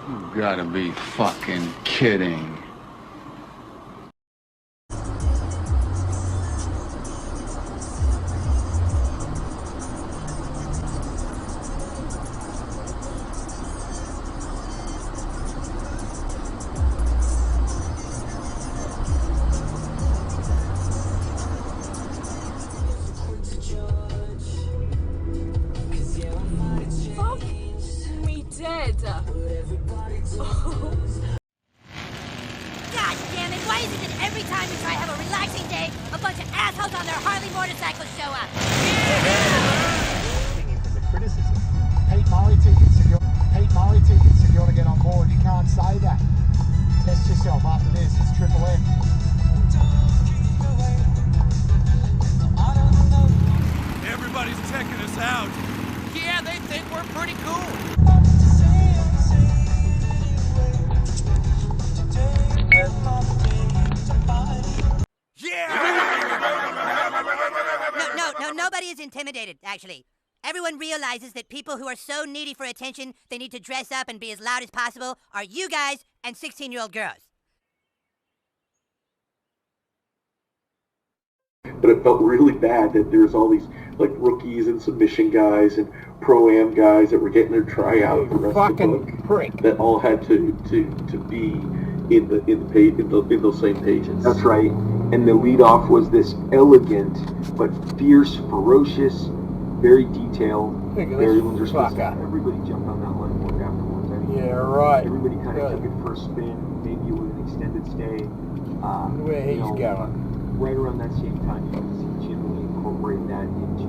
You gotta be fucking kidding. Fuck me dead. Oh. God damn it, why is it that every time we try to have a relaxing day, a bunch of assholes on their Harley motorcycles show up? From the criticism. Pete Murray tickets, if you want to get on board, you can't say that. Test yourself after this, it's Triple M. Everybody's checking us out. Yeah, they think we're pretty cool. No, nobody is intimidated, actually. Everyone realizes that people who are so needy for attention they need to dress up and be as loud as possible are you guys and 16-year-old girls. But it felt really bad that there's all these like rookies and submission guys and pro-am guys that were getting their tryout the rest of the book prick. that all had to be in those same pages. That's right. And the lead off was this elegant but fierce, ferocious, very detailed, very responsive. Everybody jumped on that line of work afterwards. I mean, Yeah, right. everybody kind of took it for a spin, maybe with an extended stay. Where he's going. Right around that same time, you can see Jim Lee incorporate that into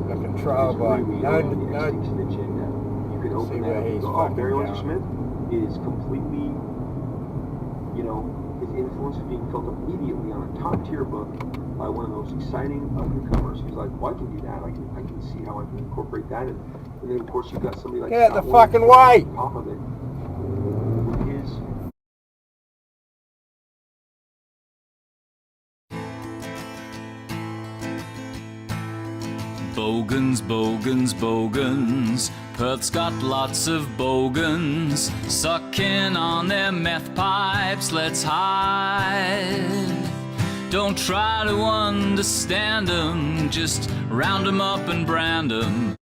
The control by Extinction agenda. You could open that up and go, oh, Barry Windsor Smith is completely, you know, his influence is being felt immediately on a top-tier book by one of those exciting up-and-comers who's like, well, I can do that. I can see how I can incorporate that. And then, of course, you've got somebody like Get out the Scott fucking Williams way! on top of it. With his Bogans, bogans, bogans. Perth's got lots of bogans. Sucking on their meth pipes, let's hide. Don't try to understand them, just round them up and brand them.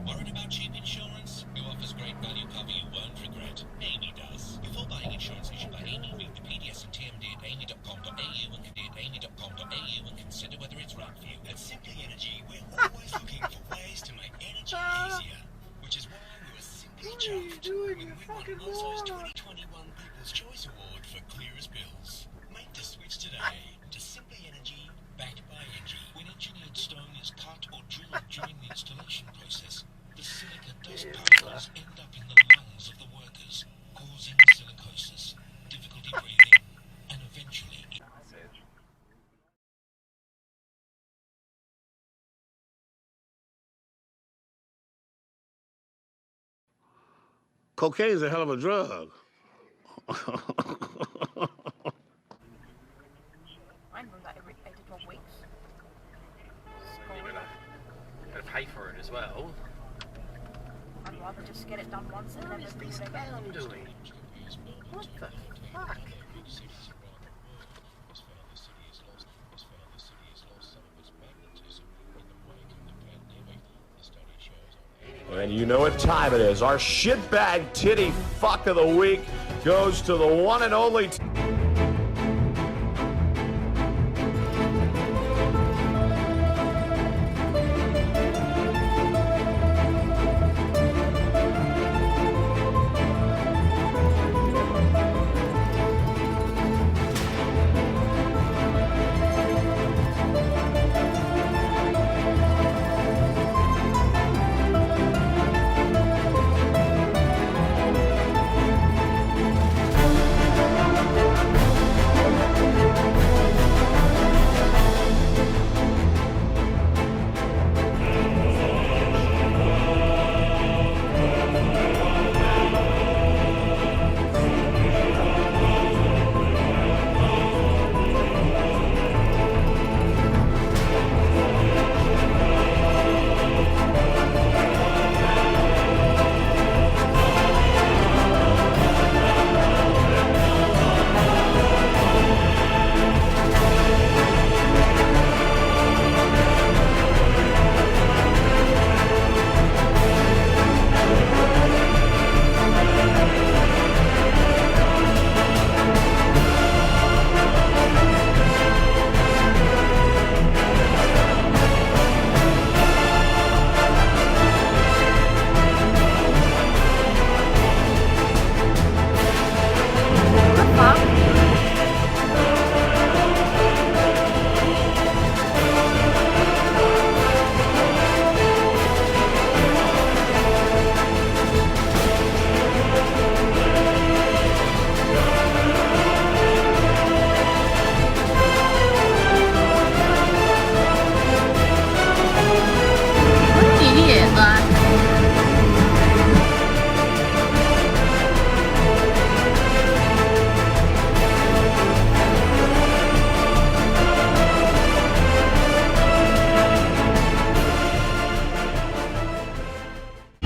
Worried about cheap insurance? Who offers great value cover you won't regret? Amy does. Before buying insurance issued by Amy, read the PDS and TMD at amy.com.au and consider whether it's right for you. At Simply Energy, we're always looking for ways to make energy easier, which is why we were simply chuffed when we won NASA's 2021 People's Choice Award for clearest bills. Make the switch today to Simply Energy, backed by Engie. When engineered stone is cut or drilled during the installation process, the silica dust particles end up in the lungs of the workers, causing silicosis, difficulty breathing, and eventually... Cocaine's a hell of a drug. I run that every 8 to 12 weeks. You're gonna pay for it as well. I'd rather just get it done once and never do it again. Doing? What the Fuck. And you know what time it is. Our shitbag titty fuck of the week goes to the one and only...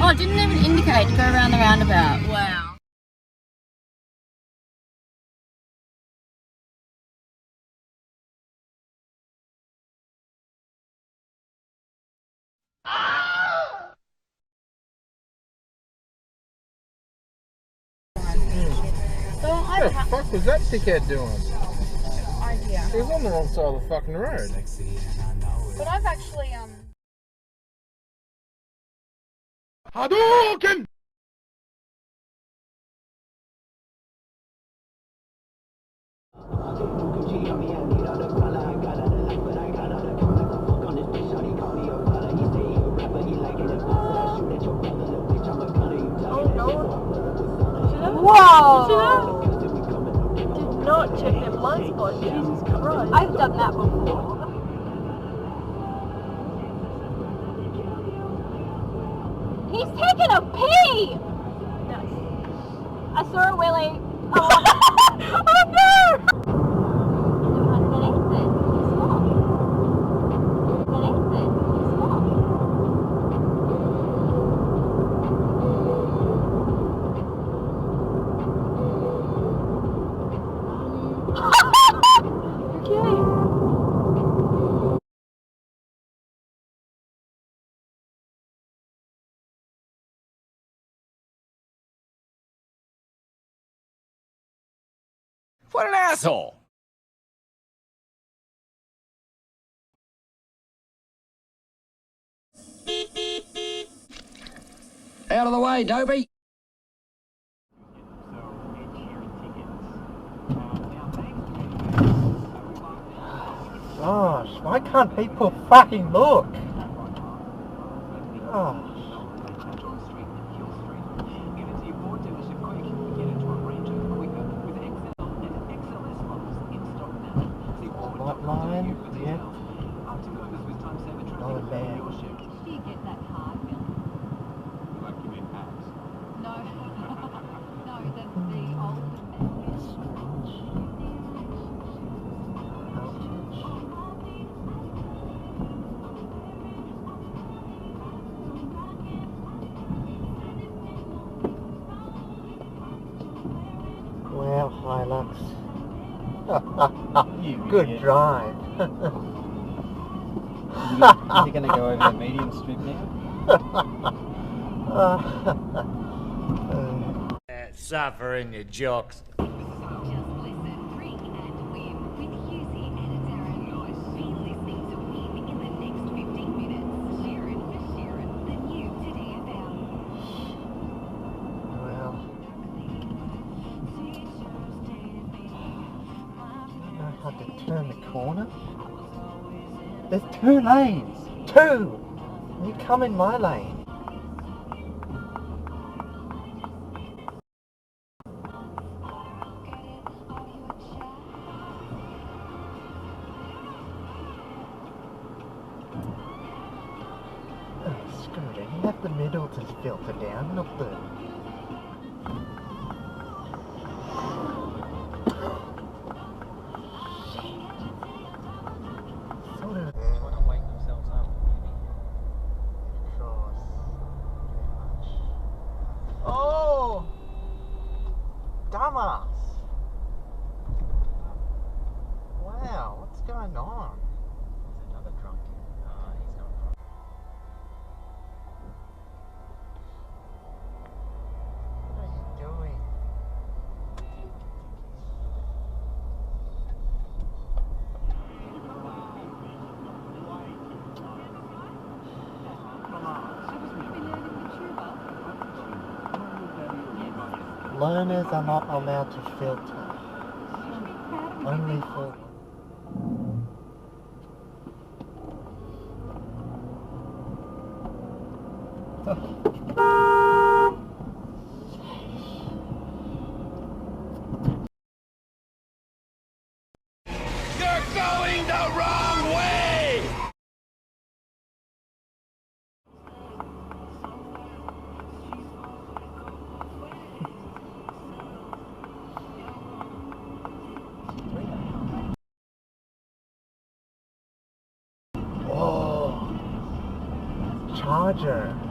Oh, it didn't even indicate to go around the roundabout. Wow. What the fuck was that dickhead doing? Idea. He was on the wrong side of the fucking road. But I've actually, Hadouken! Whoa! Did not check their blind spot. Jesus Christ. I've done that before. He's taking a pee! Nice. I saw it, Willie. Oh, oh no! What an asshole! Out of the way, Dopey! Gosh, why can't people fucking look? Oh. What line? Yeah. Not a bad. Do you get that hard, Bill? Like you mean hacks? No. No, the older men. Lux. Good drive. Is he going to go over the medium strip now? Suffering your jocks. How to turn the corner? There's 2 lanes! 2! You come in my lane. Oh, screw it. You have the middle to filter down, not the... Trying to wake themselves up, maybe. Oh! Dumbass! Wow, what's going on? There's another drunk. He's not drunk. What are you doing? Learners are not allowed to filter. Only for... You're going the wrong way! Oh, Charger.